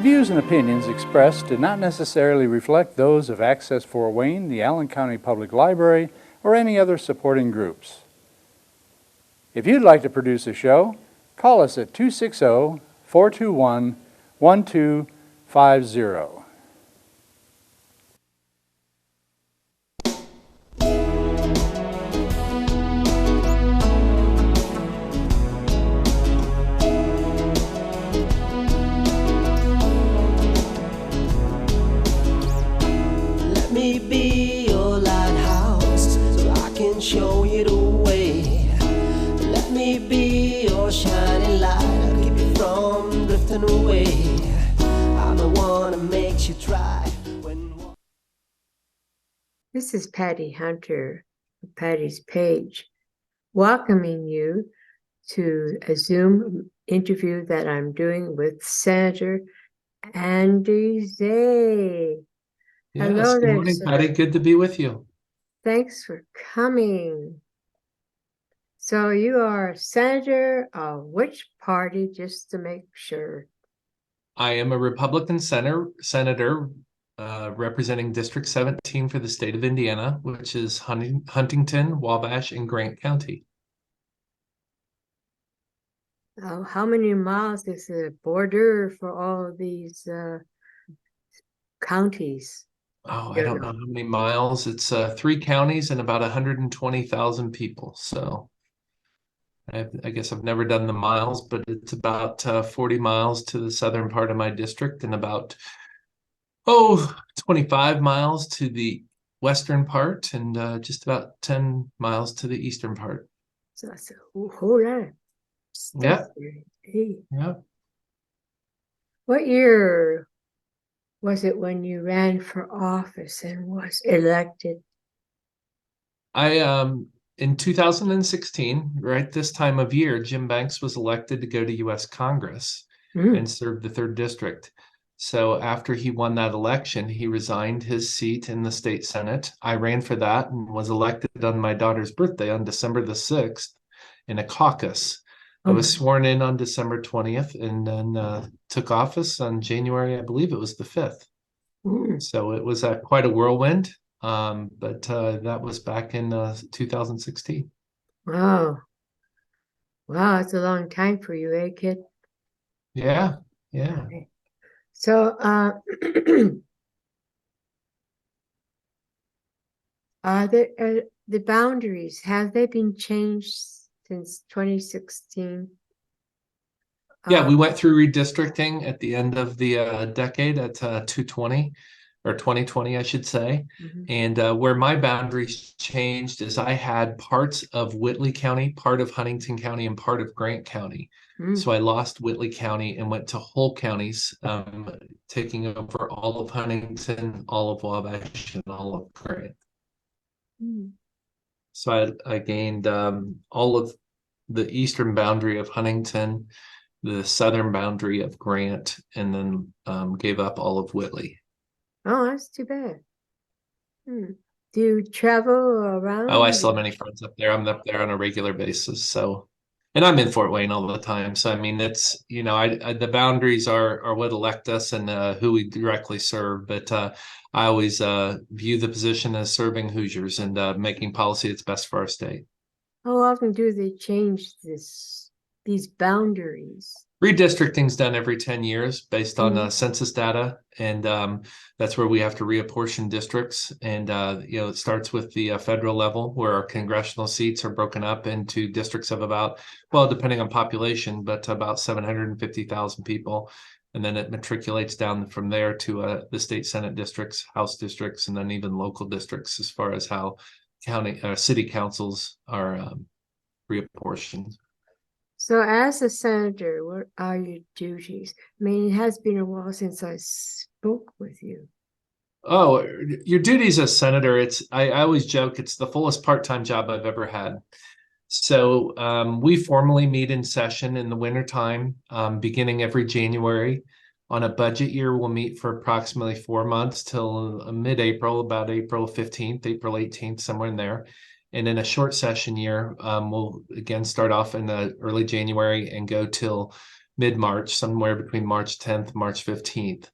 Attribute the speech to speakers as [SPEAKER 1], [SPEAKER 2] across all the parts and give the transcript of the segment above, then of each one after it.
[SPEAKER 1] views and opinions expressed do not necessarily reflect those of Access Fort Wayne, the Allen County Public Library, or any other supporting groups. If you'd like to produce a show, call us at 260-421-1250.
[SPEAKER 2] Let me be your lighthouse so I can show you the way. Let me be your shining light, I'll keep you from drifting away. I'm the one that makes you try when...
[SPEAKER 3] This is Patty Hunter of Patty's Page, welcoming you to a Zoom interview that I'm doing with Senator Andy Zay.
[SPEAKER 4] Yes,
[SPEAKER 3] Hello
[SPEAKER 4] good
[SPEAKER 3] there,
[SPEAKER 4] morning,
[SPEAKER 3] sir.
[SPEAKER 4] Patty. Good to be with you.
[SPEAKER 3] Thanks for coming. So you are a senator of which party, just to make sure?
[SPEAKER 4] I am a Republican senator representing District 17 for the state of Indiana, which is Huntington, Wabash, and Grant County.
[SPEAKER 3] How many miles is the border for all of these counties?
[SPEAKER 4] Oh, I don't know how many miles. It's 3 counties and about 120,000 people. So I guess I've never done the miles, but it's about 40 miles to the southern part of my district and about 25 miles to the western part and just about 10 miles to the eastern part.
[SPEAKER 3] So that's a whole lot.
[SPEAKER 4] Yeah.
[SPEAKER 3] Hey.
[SPEAKER 4] Yeah.
[SPEAKER 3] What year was it when you ran for office and was elected?
[SPEAKER 4] In 2016, right this time of year, Jim Banks was elected to go to U.S. Congress and serve the 3rd District. So after he won that election, he resigned his seat in the state Senate. I ran for that and was elected on my daughter's birthday on December the 6th in a caucus. I was sworn in on December 20th and then took office on January, I believe it was the 5th. So it was quite a whirlwind. But that was back in 2016.
[SPEAKER 3] Wow. Wow, it's a long time for you, eh, kid?
[SPEAKER 4] Yeah, yeah.
[SPEAKER 3] Okay. So the boundaries, have they been changed since 2016?
[SPEAKER 4] Yeah, we went through redistricting at the end of the decade at 220 or 2020, I should say. And where my boundaries changed is I had parts of Whitley County, part of Huntington County, and part of Grant County. So I lost Whitley County and went to whole counties, taking over all of Huntington, all of Wabash, and all of Grant. So I gained all of the eastern boundary of Huntington, the southern boundary of Grant, and then gave up all of Whitley.
[SPEAKER 3] Oh, that's too bad. Do you travel around?
[SPEAKER 4] Oh, I still have many friends up there. I'm up there on a regular basis. So, and I'm in Fort Wayne all the time. So, I mean, it's, you know, the boundaries are what elect us and who we directly serve. But I always view the position as serving Hoosiers and making policy that's best for our state.
[SPEAKER 3] How often do they change these boundaries?
[SPEAKER 4] Redistricting is done every 10 years based on census data, and that's where we have to reapportion districts. And you know, it starts with the federal level, where our congressional seats are broken up into districts of about, well, depending on population, but about 750,000 people. And then it matriculates down from there to the state Senate districts, House districts, and then even local districts as far as how county city councils are reapportioned.
[SPEAKER 3] So as a senator, what are your duties? I mean, it has been a while since I spoke with you.
[SPEAKER 4] Oh, your duties as senator, I always joke, it's the fullest part-time job I've ever had. So we formally meet in session in the wintertime, beginning every January. On a budget year, we'll meet for approximately 4 months till mid-April, about April 15th, April 18th, somewhere in there. And in a short session year, we'll again start off in the early January and go till mid-March, somewhere between March 10th, March 15th.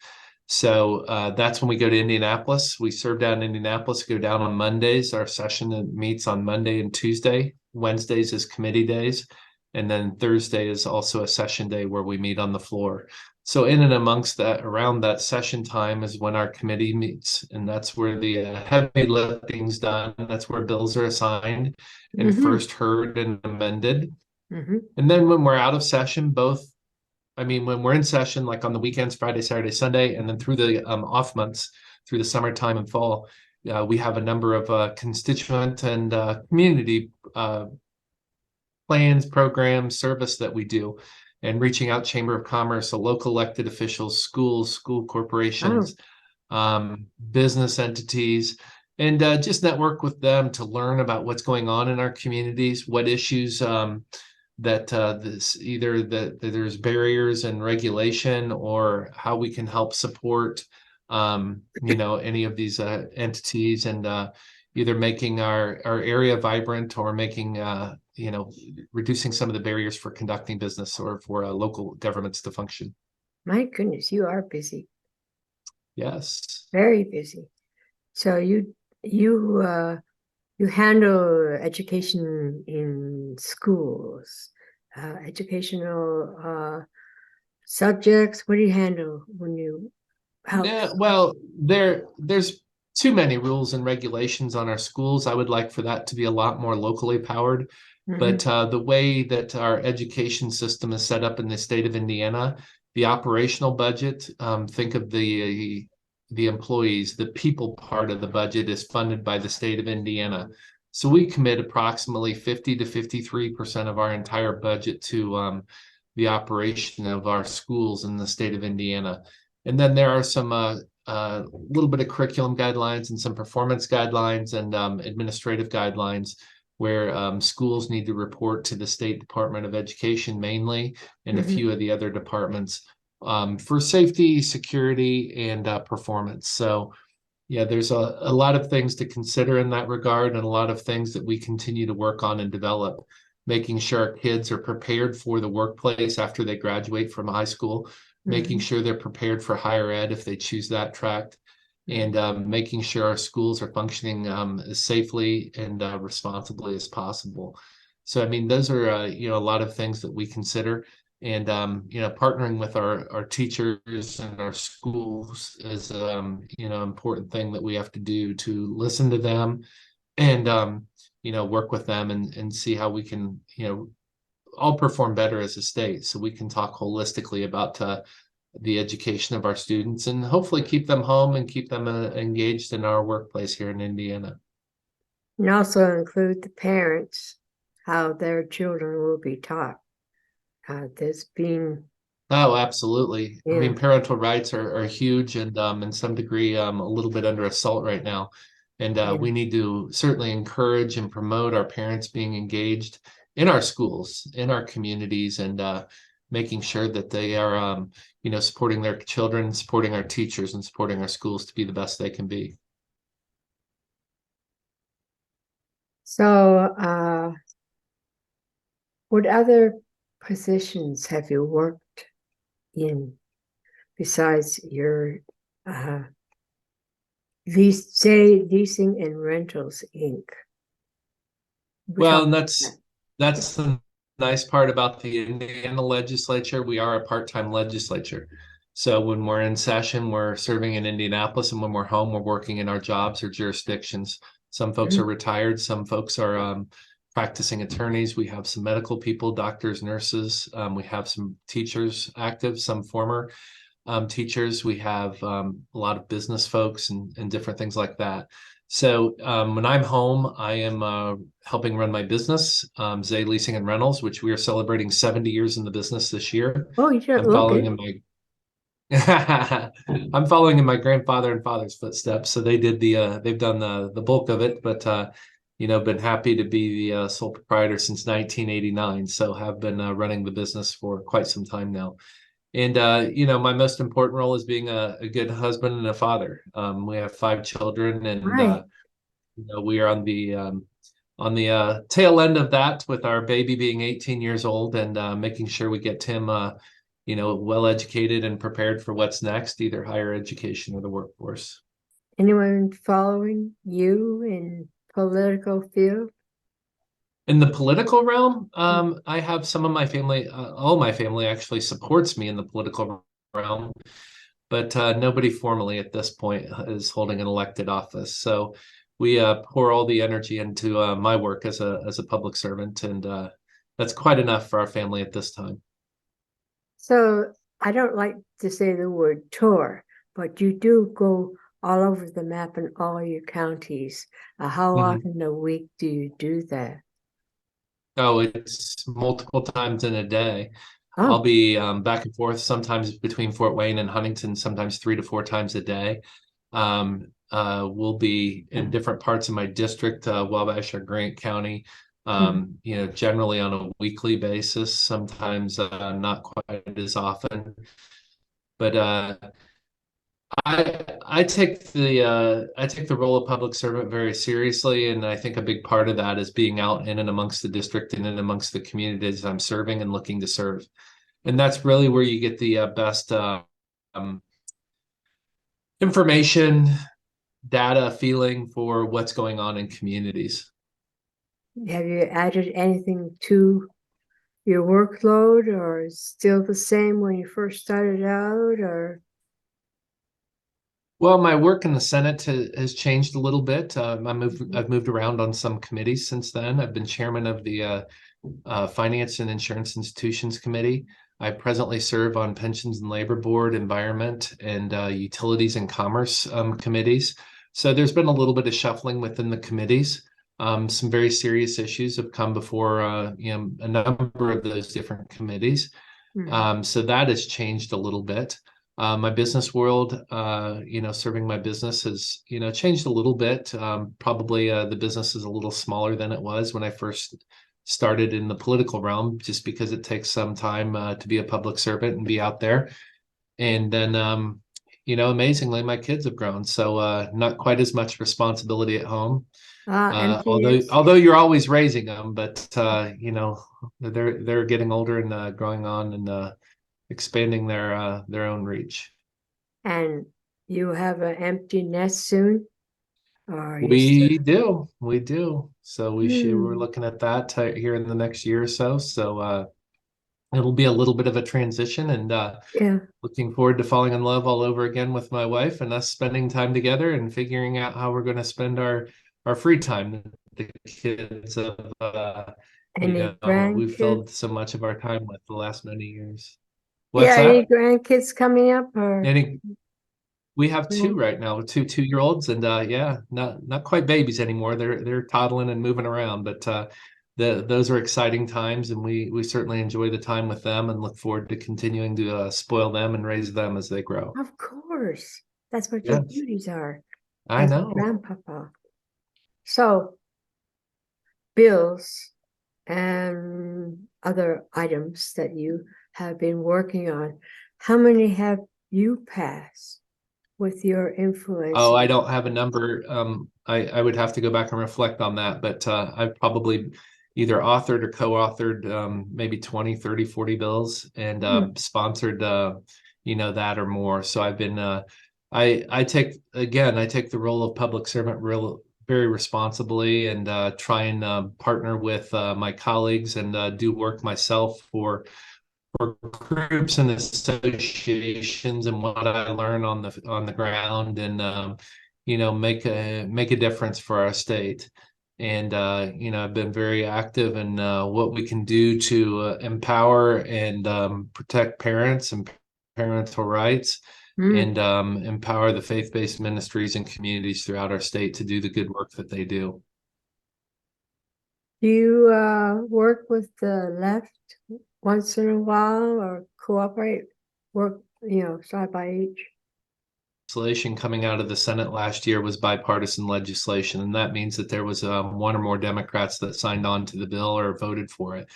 [SPEAKER 4] So that's when we go to Indianapolis. We serve down in Indianapolis, go down on Mondays. Our session meets on Monday and Tuesday. Wednesdays is committee days. And then Thursday is also a session day where we meet on the floor. So in and amongst that, around that session time is when our committee meets. And that's where the heavy lifting's done. That's where bills are assigned and first heard and amended. And then when we're out of session, when we're in session, like on the weekends, Friday, Saturday, Sunday, and then through the off months, through the summertime and fall, we have a number of constituent and community plans, programs, service that we do, and reaching out Chamber of Commerce, local elected officials, schools, school corporations, business entities, and just network with them to learn about what's going on in our communities, what issues that there's barriers and regulation, or how we can help support any of these entities, and either making our area vibrant, or making reducing some of the barriers for conducting business, or for local governments to function.
[SPEAKER 3] My goodness, you are busy.
[SPEAKER 4] Yes.
[SPEAKER 3] Very busy. So you handle education in schools, educational subjects. What do you handle when you help?
[SPEAKER 4] Yeah, well, there's too many rules and regulations on our schools. I would like for that to be a lot more locally powered. But the way that our education system is set up in the state of Indiana, the operational budget, think of the employees, the people part of the budget is funded by the state of Indiana. So we commit approximately 50 to 53% of our entire budget to the operation of our schools in the state of Indiana. And then there are some little bit of curriculum guidelines and some performance guidelines and administrative guidelines where schools need to report to the State Department of Education mainly, and a few of the other departments for safety, security, and performance. So yeah, there's a lot of things to consider in that regard, and a lot of things that we continue to work on and develop, making sure our kids are prepared for the workplace after they graduate from high school, making sure they're prepared for higher ed if they choose that track, and making sure our schools are functioning as safely and responsibly as possible. So, I mean, those are, a lot of things that we consider. And, partnering with our teachers and our schools is, important thing that we have to do, to listen to them and, work with them and see how we can, all perform better as a state, so we can talk holistically about the education of our students, and hopefully keep them home and keep them engaged in our workplace here in Indiana.
[SPEAKER 3] And also include the parents, how their children will be taught. There's been...
[SPEAKER 4] Oh, absolutely. Yeah. I mean, parental rights are huge, and in some degree, a little bit under assault right now. And we need to certainly encourage and promote our parents being engaged in our schools, in our communities, and making sure that they are, supporting their children, supporting our teachers, and supporting our schools to be the best they can be.
[SPEAKER 3] So, what other positions have you worked in besides your Leasing and Rentals, Inc.?
[SPEAKER 4] Well, and that's the nice part about the Indiana legislature. We are a part-time legislature. So when we're in session, we're serving in Indianapolis, and when we're home, we're working in our jobs or jurisdictions. Some folks are retired. Some folks are practicing attorneys. We have some medical people, doctors, nurses. We have some teachers active, some former teachers. We have a lot of business folks and different things like that. So when I'm home, I am helping run my business, Zay Leasing and Rentals, which we are celebrating 70 years in the business this year.
[SPEAKER 3] Oh, yeah.
[SPEAKER 4] I'm following in my I'm following in my grandfather and father's footsteps. So they did they've done the bulk of it, but been happy to be the sole proprietor since 1989. So have been running the business for quite some time now. And, my most important role is being a good husband and a father. We have 5 children, and,
[SPEAKER 3] Right.
[SPEAKER 4] We are on the tail end of that, with our baby being 18 years old, and making sure we get him, well educated and prepared for what's next, either higher education or the workforce.
[SPEAKER 3] Anyone following you in political field?
[SPEAKER 4] In the political realm, I have some of my family, all my family actually supports me in the political realm, but nobody formally at this point is holding an elected office. So we pour all the energy into my work as a public servant, and that's quite enough for our family at this time.
[SPEAKER 3] So I don't like to say the word tour, but you do go all over the map in all your counties. How often a week do you do that?
[SPEAKER 4] Oh, it's multiple times in a day. I'll
[SPEAKER 3] Oh,
[SPEAKER 4] be back and forth, sometimes between Fort Wayne and Huntington, sometimes 3 to 4 times a day. We'll be in different parts of my district, Wabash or Grant County, generally on a weekly basis, sometimes not quite as often. But I take the role of public servant very seriously, and I think a big part of that is being out in and amongst the district and in amongst the communities I'm serving and looking to serve. And that's really where you get the best information, data, feeling for what's going on in communities.
[SPEAKER 3] have you added anything to your workload, or still the same when you first started out, or?
[SPEAKER 4] Well, my work in the Senate has changed a little bit. I've moved around on some committees since then. I've been chairman of the Finance and Insurance Institutions Committee. I presently serve on Pensions and Labor Board, Environment, and Utilities and Commerce committees. So there's been a little bit of shuffling within the committees. Some very serious issues have come before a number of those different committees. So that has changed a little bit. My business world, serving my business has, changed a little bit. Probably the business is a little smaller than it was when I first started in the political realm, just because it takes some time to be a public servant and be out there. And then, amazingly, my kids have grown, so not quite as much responsibility at home.
[SPEAKER 3] Emptiness.
[SPEAKER 4] Although you're always raising them, but they're getting older and growing on and expanding their own reach.
[SPEAKER 3] And you have an empty nest soon? Or you
[SPEAKER 4] We do. So we're
[SPEAKER 3] Hmm.
[SPEAKER 4] looking at that here in the next year or so. So it'll be a little bit of a transition, and
[SPEAKER 3] Yeah.
[SPEAKER 4] looking forward to falling in love all over again with my wife and us spending time together and figuring out how we're going to spend our free time. The kids have
[SPEAKER 3] Any
[SPEAKER 4] we've
[SPEAKER 3] grandkids?
[SPEAKER 4] filled so much of our time with the last many years.
[SPEAKER 3] Yeah,
[SPEAKER 4] What's
[SPEAKER 3] any
[SPEAKER 4] that?
[SPEAKER 3] grandkids coming up, or?
[SPEAKER 4] Any We have two
[SPEAKER 3] No?
[SPEAKER 4] right now, two-year-olds, and yeah, not quite babies anymore. They're toddling and moving around, but those are exciting times, and we certainly enjoy the time with them and look forward to continuing to spoil them and raise them as they grow.
[SPEAKER 3] Of course. That's what your
[SPEAKER 4] Yes,
[SPEAKER 3] duties are
[SPEAKER 4] I
[SPEAKER 3] as a
[SPEAKER 4] know.
[SPEAKER 3] grandpapa. So, bills and other items that you have been working on, how many have you passed with your influence?
[SPEAKER 4] Oh, I don't have a number. I would have to go back and reflect on that, but I've probably either authored or co-authored maybe 20, 30, 40 bills and sponsored that or more. So I've been I take the role of public servant very responsibly, and try and partner with my colleagues and do work myself for groups and associations and what I learn on the ground, and make a difference for our state. And I've been very active in what we can do to empower and protect parents and parental rights, and empower the faith-based ministries and communities throughout our state to do the good work that they do.
[SPEAKER 3] Do you work with the left once in a while, or cooperate, work, side by each?
[SPEAKER 4] Legislation coming out of the Senate last year was bipartisan legislation, and that means that there was one or more Democrats that signed on to the bill or voted for it.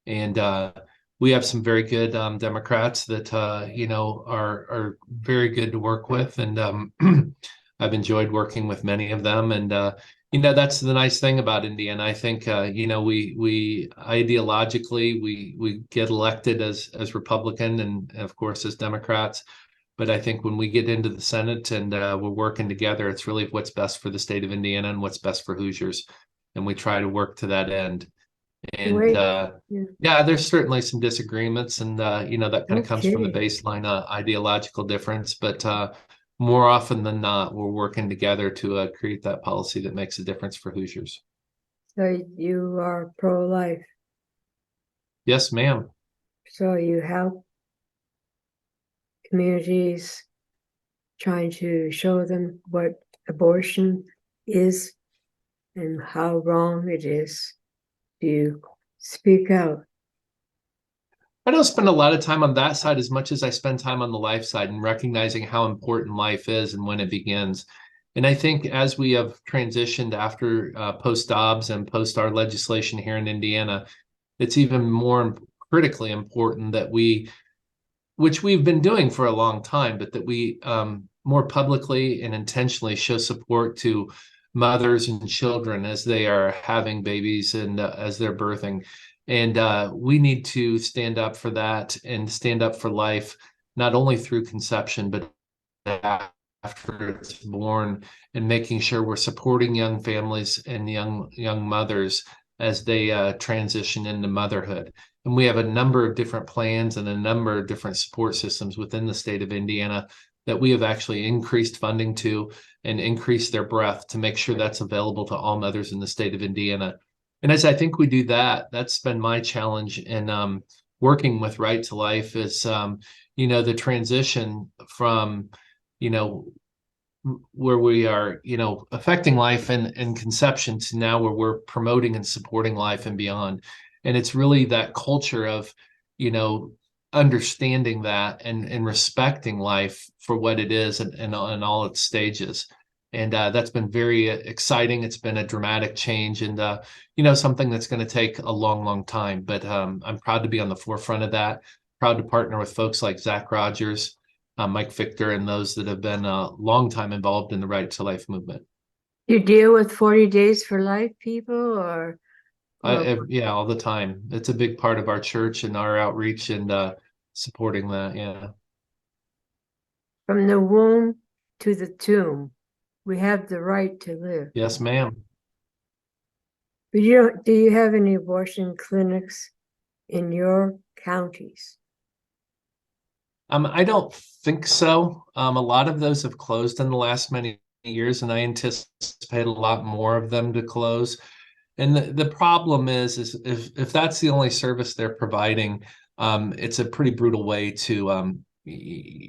[SPEAKER 4] And we have some very good Democrats that are very good to work with, and I've enjoyed working with many of them, and that's the nice thing about Indiana. I think we ideologically we get elected as Republican and of course as Democrats, but I think when we get into the Senate and we're working together, it's really what's best for the state of Indiana and what's best for Hoosiers, and we try to work to that end. And
[SPEAKER 3] Wait, yeah,
[SPEAKER 4] yeah, there's certainly some disagreements, and that kind of comes from the
[SPEAKER 3] okay.
[SPEAKER 4] baseline ideological difference. But more often than not, we're working together to create that policy that makes a difference for Hoosiers.
[SPEAKER 3] So you are pro-life.
[SPEAKER 4] Yes, ma'am.
[SPEAKER 3] So you help communities trying to show them what abortion is and how wrong it is. Do you speak out?
[SPEAKER 4] I don't spend a lot of time on that side as much as I spend time on the life side and recognizing how important life is and when it begins. And I think as we have transitioned after post Dobbs and post our legislation here in Indiana, it's even more critically important that which we've been doing for a long time, but that we more publicly and intentionally show support to mothers and children as they are having babies and as they're birthing. And we need to stand up for that and stand up for life, not only through conception, but after it's born, and making sure we're supporting young families and young mothers as they transition into motherhood. And we have a number of different plans and a number of different support systems within the state of Indiana that we have actually increased funding to and increased their breadth to make sure that's available to all mothers in the state of Indiana. And as I think we do that, that's been my challenge in working with Right to Life is, the transition from, where we are, affecting life and conception to now where we're promoting and supporting life and beyond. And it's really that culture of, understanding that and respecting life for what it is and all its stages. And that's been very exciting. It's been a dramatic change and, something that's going to take a long, long time. But I'm proud to be on the forefront of that, proud to partner with folks like Zach Rogers, Mike Victor, and those that have been a long time involved in the Right to Life movement.
[SPEAKER 3] You deal with 40 Days for Life people or
[SPEAKER 4] Yeah, all the time. It's a big part of our church and our outreach and supporting that. Yeah.
[SPEAKER 3] from the womb to the tomb, we have the right to live.
[SPEAKER 4] Yes, ma'am.
[SPEAKER 3] But do you have any abortion clinics in your counties?
[SPEAKER 4] I don't think so. A lot of those have closed in the last many years, and I anticipate a lot more of them to close. And the problem is if that's the only service they're providing, it's a pretty brutal way to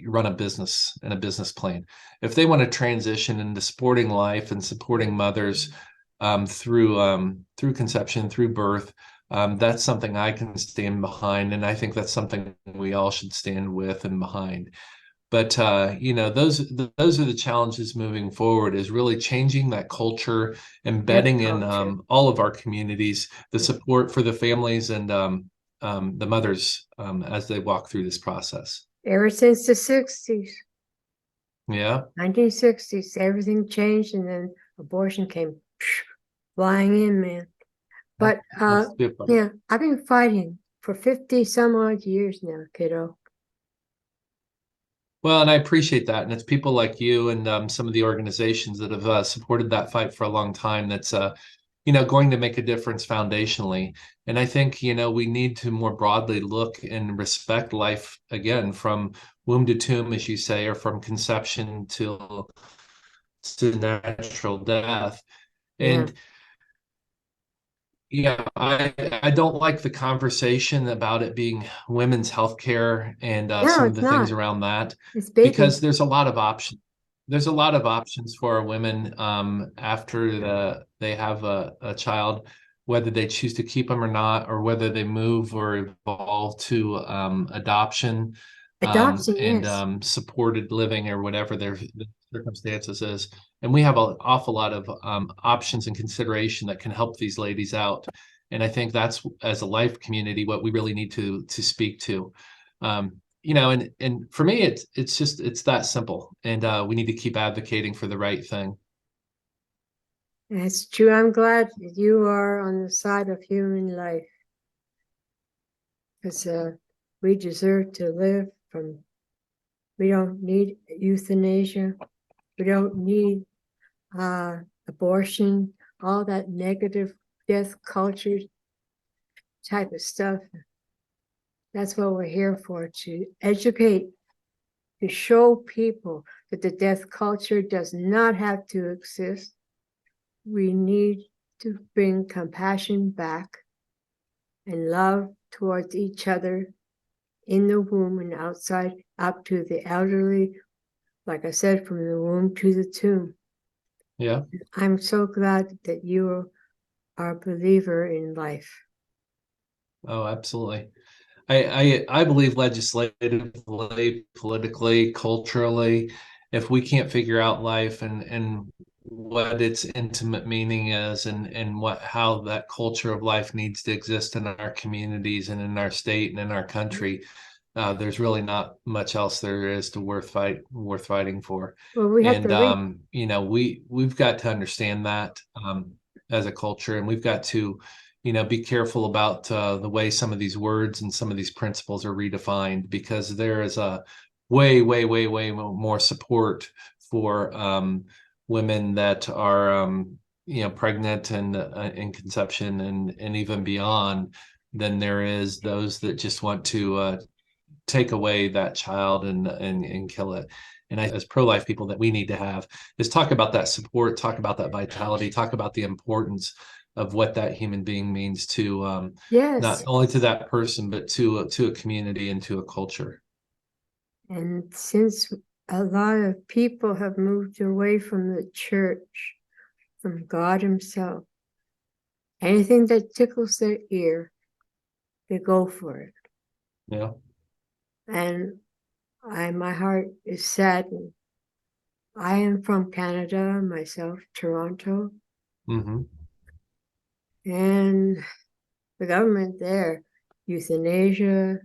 [SPEAKER 4] run a business and a business plan. If they want to transition into supporting life and supporting mothers through conception, through birth, that's something I can stand behind, and I think that's something we all should stand with and behind. But those are the challenges moving forward, is really changing that culture, embedding in all of our communities the support for the families and the mothers as they walk through this process.
[SPEAKER 3] Ever since the 60s.
[SPEAKER 4] Yeah.
[SPEAKER 3] 1960s, everything changed, and then abortion came flying in, man. But yeah, I've been fighting for 50 some odd years now, kiddo.
[SPEAKER 4] Well, and I appreciate that. And it's people like you and some of the organizations that have supported that fight for a long time that's, going to make a difference foundationally. And I think, we need to more broadly look and respect life again from womb to tomb, as you say, or from conception to natural death. And yeah, I don't like the conversation about it being women's health care and some of the things around that, because there's a lot of options. There's a lot of options for women after they have a child, whether they choose to keep them or not, or whether they move or evolve to adoption, and supported living or whatever their circumstances is. And we have an awful lot of options and consideration that can help these ladies out. And I think that's, as a life community, what we really need to speak to. and for me, it's that simple, and we need to keep advocating for the right thing.
[SPEAKER 3] That's true. I'm glad that you are on the side of human life, because we deserve to live from. We don't need euthanasia. We don't need abortion, all that negative death culture type of stuff. That's what we're here for, to educate, to show people that the death culture does not have to exist. We need to bring compassion back and love towards each other in the womb and outside, up to the elderly, like I said, from the womb to the tomb.
[SPEAKER 4] Yeah.
[SPEAKER 3] I'm so glad that you are a believer in life.
[SPEAKER 4] Oh, absolutely. I believe legislatively, politically, culturally, if we can't figure out life and what its intimate meaning is, and how that culture of life needs to exist in our communities and in our state and in our country, there's really not much else there is to worth fighting for.
[SPEAKER 3] Well, we have
[SPEAKER 4] And
[SPEAKER 3] to read.
[SPEAKER 4] we've got to understand that as a culture, and we've got to be careful about the way some of these words and some of these principles are redefined, because there is a way more support for women that are pregnant and in conception and even beyond, than there is those that just want to take away that child and kill it. And as pro-life people, that we need to have is talk about that support, talk about that vitality, talk about the importance of what that human being means to not
[SPEAKER 3] Yes.
[SPEAKER 4] only to that person, but to a community and to a culture.
[SPEAKER 3] And since a lot of people have moved away from the church, from God Himself, anything that tickles their ear, they go for it.
[SPEAKER 4] Yeah.
[SPEAKER 3] And my heart is saddened. I am from Canada myself, Toronto,
[SPEAKER 4] Mm-hmm.
[SPEAKER 3] and the government there, euthanasia,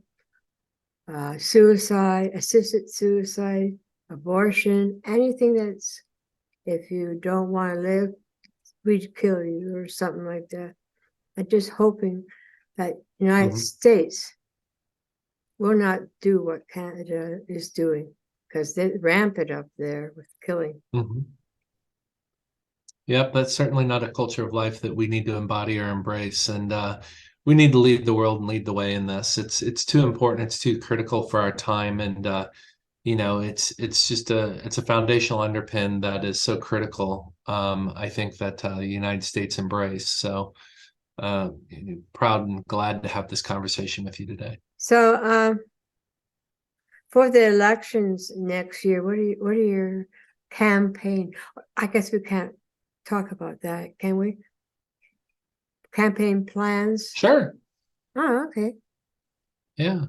[SPEAKER 3] suicide, assisted suicide, abortion, anything that's, if you don't want to live, we'd kill you or something like that. I'm just hoping that United
[SPEAKER 4] Mm-hmm.
[SPEAKER 3] States will not do what Canada is doing, because they ramp it up there with killing.
[SPEAKER 4] Mm-hmm. Yep, that's certainly not a culture of life that we need to embody or embrace. And we need to lead the world and lead the way in this. It's too important. It's too critical for our time. And it's just it's a foundational underpin that is so critical. I think that the United States embrace. So uh, proud and glad to have this conversation with you today.
[SPEAKER 3] So for the elections next year, what are your campaign? I guess we can't talk about that, can we? Campaign plans?
[SPEAKER 4] Sure.
[SPEAKER 3] Oh, okay.
[SPEAKER 4] Yeah.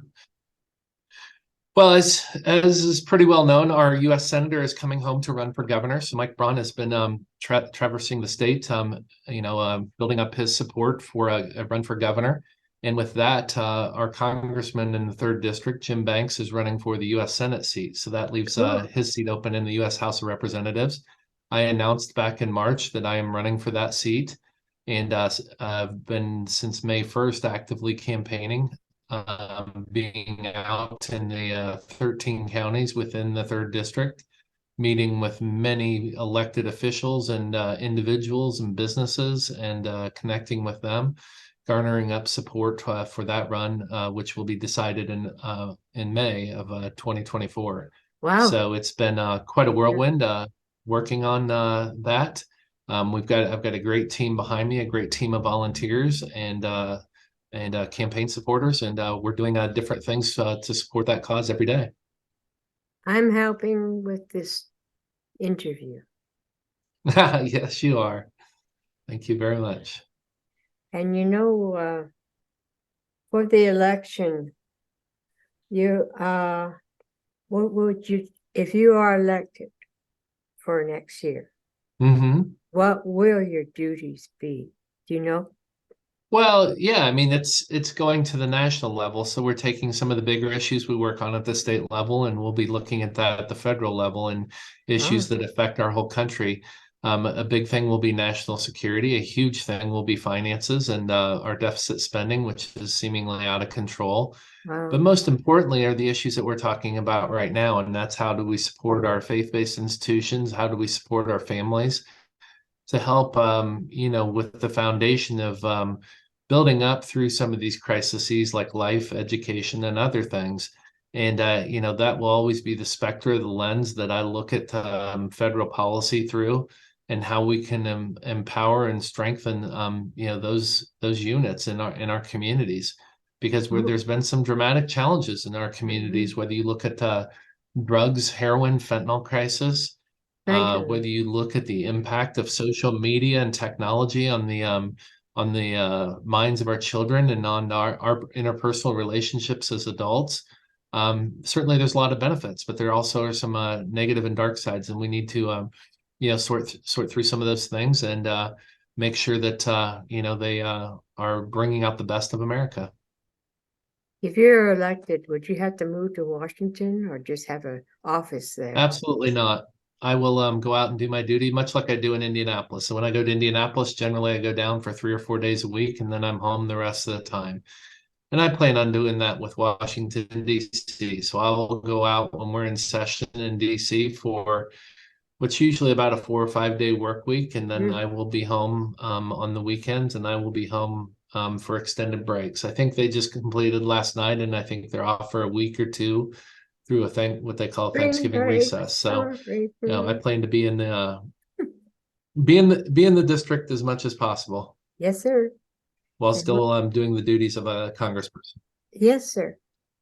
[SPEAKER 4] Well, as is pretty well known, our U.S. Senator is coming home to run for governor. So Mike Braun has been traversing the state, building up his support for a run for governor. And with that, our congressman in the 3rd District, Jim Banks, is running for the U.S. Senate seat. So that leaves
[SPEAKER 3] Cool.
[SPEAKER 4] his seat open in the U.S. House of Representatives. I announced back in March that I am running for that seat, and I've been since May 1st actively campaigning, being out in the 13 counties within the 3rd District, meeting with many elected officials and individuals and businesses, and connecting with them, garnering up support for that run, which will be decided in May of 2024.
[SPEAKER 3] Wow.
[SPEAKER 4] So it's been quite a whirlwind working on that. I've got a great team behind me, a great team of volunteers and campaign supporters, and we're doing different things to support that cause every day.
[SPEAKER 3] I'm helping with this interview.
[SPEAKER 4] Yes, you are. Thank you very much.
[SPEAKER 3] And for the election, what would you, if you are elected for next year,
[SPEAKER 4] Mm-hmm.
[SPEAKER 3] what will your duties be? Do you know?
[SPEAKER 4] Well, yeah, I mean it's going to the national level. So we're taking some of the bigger issues we work on at the state level, and we'll be looking at that at the federal level and issues
[SPEAKER 3] Oh,
[SPEAKER 4] that affect our whole country. A big thing will be national security. A huge thing will be finances and our deficit spending, which is seemingly out of control. But
[SPEAKER 3] wow.
[SPEAKER 4] most importantly are the issues that we're talking about right now, and that's how do we support our faith-based institutions? How do we support our families to help, with the foundation of building up through some of these crises like life, education, and other things. And, that will always be the specter of the lens that I look at federal policy through and how we can empower and strengthen, those units in our communities. Because
[SPEAKER 3] Oh,
[SPEAKER 4] there's been some dramatic challenges in our
[SPEAKER 3] mhm.
[SPEAKER 4] communities, whether you look at drugs, heroin, fentanyl crisis,
[SPEAKER 3] Fentanyl.
[SPEAKER 4] whether you look at the impact of social media and technology on the minds of our children and on our interpersonal relationships as adults. Certainly, there's a lot of benefits, but there also are some negative and dark sides, and we need to, sort through some of those things and make sure that they are bringing out the best of America.
[SPEAKER 3] If you're elected, would you have to move to Washington or just have an office there?
[SPEAKER 4] Absolutely not. I will go out and do my duty, much like I do in Indianapolis. So when I go to Indianapolis, generally I go down for 3 or 4 days a week, and then I'm home the rest of the time. And I plan on doing that with Washington, D.C. So I will go out when we're in session in D.C. for what's usually about a 4 or 5 day work week, and then
[SPEAKER 3] Mm,
[SPEAKER 4] I will be home on the weekends, and I will be home for extended breaks. I think they just completed last night, and I think they're off for a week or two through what they call
[SPEAKER 3] spring
[SPEAKER 4] Thanksgiving
[SPEAKER 3] break,
[SPEAKER 4] recess. So,
[SPEAKER 3] summer break.
[SPEAKER 4] I plan to be in the district as much as possible
[SPEAKER 3] Yes, sir.
[SPEAKER 4] while
[SPEAKER 3] And what-
[SPEAKER 4] still doing the duties of a congressperson.
[SPEAKER 3] yes, sir.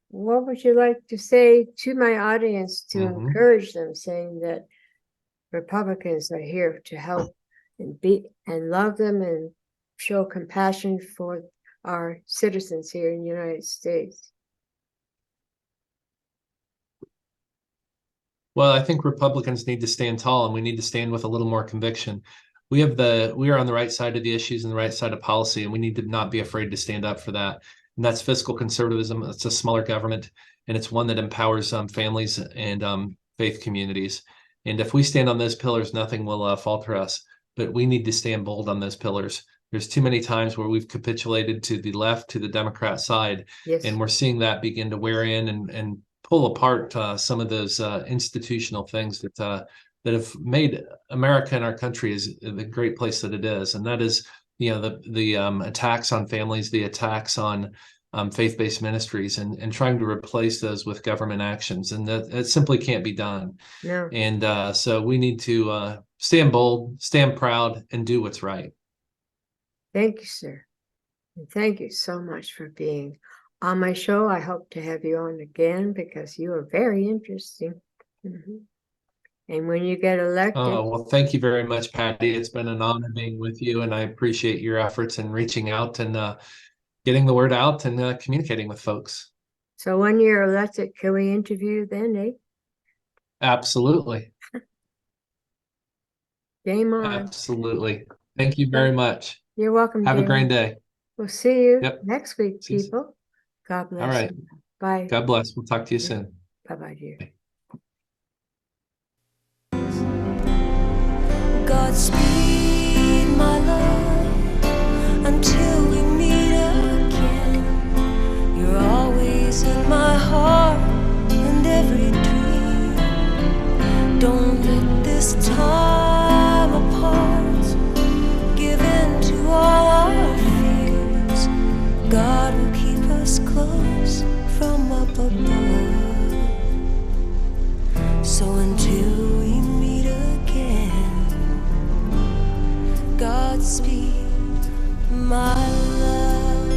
[SPEAKER 3] What would you like to say to my audience to
[SPEAKER 4] Hmm.
[SPEAKER 3] encourage them, saying that Republicans are here to help and be and love them and show compassion for our citizens here in the United States?
[SPEAKER 4] Well, I think Republicans need to stand tall, and we need to stand with a little more conviction. We are on the right side of the issues and the right side of policy, and we need to not be afraid to stand up for that. And that's fiscal conservatism. It's a smaller government, and it's one that empowers families and faith communities. And if we stand on those pillars, nothing will falter us. But we need to stand bold on those pillars. There's too many times where we've capitulated to the left, to the Democrat side,
[SPEAKER 3] Yes.
[SPEAKER 4] and we're seeing that begin to wear in and pull apart some of those institutional things that have made America and our country is the great place that it is, and that is the attacks on families, the attacks on faith-based ministries, and trying to replace those with government actions, and that simply can't be done.
[SPEAKER 3] No.
[SPEAKER 4] And so we need to stand bold, stand proud, and do what's right.
[SPEAKER 3] Thank you, sir. And thank you so much for being on my show. I hope to have you on again because you are very interesting. Mhm. And when you get elected,
[SPEAKER 4] Oh, well, thank you very much, Patty. It's been an honor being with you, and I appreciate your efforts in reaching out and getting the word out and communicating with folks.
[SPEAKER 3] so when you're elected, can we interview then, eh?
[SPEAKER 4] Absolutely.
[SPEAKER 3] Game on.
[SPEAKER 4] Absolutely. Thank you very much.
[SPEAKER 3] You're welcome,
[SPEAKER 4] Have a great
[SPEAKER 3] Damon.
[SPEAKER 4] day.
[SPEAKER 3] We'll see you
[SPEAKER 4] Yep.
[SPEAKER 3] next week,
[SPEAKER 4] See you.
[SPEAKER 3] people. God bless
[SPEAKER 4] All right.
[SPEAKER 3] you. Bye.
[SPEAKER 4] God bless. We'll talk to you
[SPEAKER 3] Yeah.
[SPEAKER 4] soon.
[SPEAKER 3] Bye-bye, dear.
[SPEAKER 2] Godspeed, my love, until we meet again. You're always in my heart and every dream. Don't let this time apart give in to all our fears. God will keep us close from up above. So until we meet again, Godspeed, my love.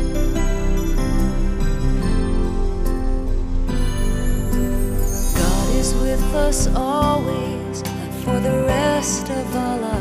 [SPEAKER 2] God is with us always for the rest of our lives.